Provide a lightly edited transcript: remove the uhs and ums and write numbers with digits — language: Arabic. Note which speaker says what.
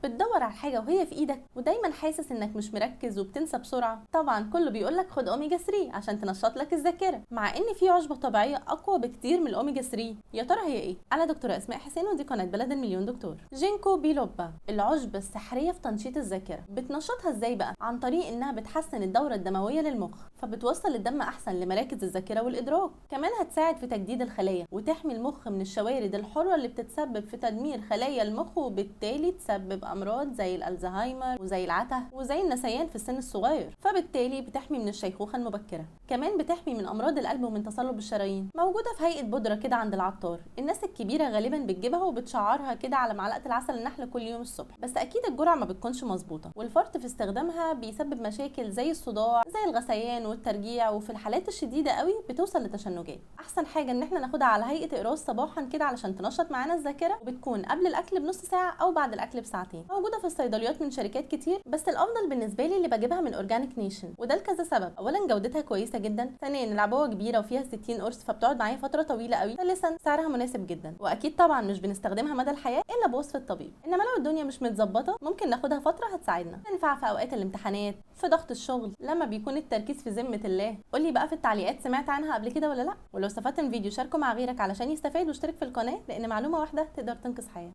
Speaker 1: بتدور على حاجه وهي في ايدك ودايما حاسس انك مش مركز وبتنسى بسرعه؟ طبعا كله بيقولك خد اوميجا 3 عشان تنشط لك الذاكره، مع ان في عشبه طبيعيه اقوى بكتير من الاوميجا 3. يا ترى هي ايه؟ انا دكتوره اسماء حسين ودي قناه بلد المليون دكتور. جينكو بيلوبا، العشبه السحريه في تنشيط الذاكره. بتنشطها ازاي بقى؟ عن طريق انها بتحسن الدوره الدمويه للمخ، فبتوصل الدم احسن لمراكز الذاكره والادراك. كمان هتساعد في تجديد الخلايا وتحمي المخ من الشوارد الحره اللي بتتسبب في تدمير خلايا المخ، وبالتالي تسبب امراض زي الالزهايمر وزي العته وزي النسيان في السن الصغير، فبالتالي بتحمي من الشيخوخه المبكره. كمان بتحمي من امراض القلب ومن تصلب الشرايين. موجوده في هيئه بودره كده عند العطار، الناس الكبيره غالبا بتجيبها وبتشعرها كده على معلقه العسل النحل كل يوم الصبح، بس اكيد الجرعه ما بتكونش مظبوطه، والفرط في استخدامها بيسبب مشاكل زي الصداع زي الغثيان والترجيع، وفي الحالات الشديده قوي بتوصل لتشنجات. احسن حاجه ان احنا ناخدها على هيئه اقراص صباحا كده علشان تنشط معانا الذاكره، وبتكون قبل الاكل بنص ساعه او بعد الاكل بساعتين. موجوده في الصيدليات من شركات كتير، بس الافضل بالنسبه لي اللي بجيبها من اورجانيك نيشن، وده لكذا سبب. اولا جودتها كويسه جدا، ثانيا العبوه كبيره وفيها 60 قرص فبتقعد معايا فتره طويله قوي، ثالثا سعرها مناسب جدا، واكيد طبعا مش بنستخدمها مدى الحياه الا بوصف الطبيب. انما لو الدنيا مش متظبطه ممكن ناخدها فتره هتساعدنا، تنفع في اوقات الامتحانات، في ضغط الشغل، لما بيكون التركيز في ذمه الله. قولي بقى في التعليقات سمعت عنها قبل كده ولا لا، ولو استفدت من الفيديو شاركه مع غيرك علشان يستفاد، واشترك في القناه لان معلومه واحده تقدر تنقذ حياه.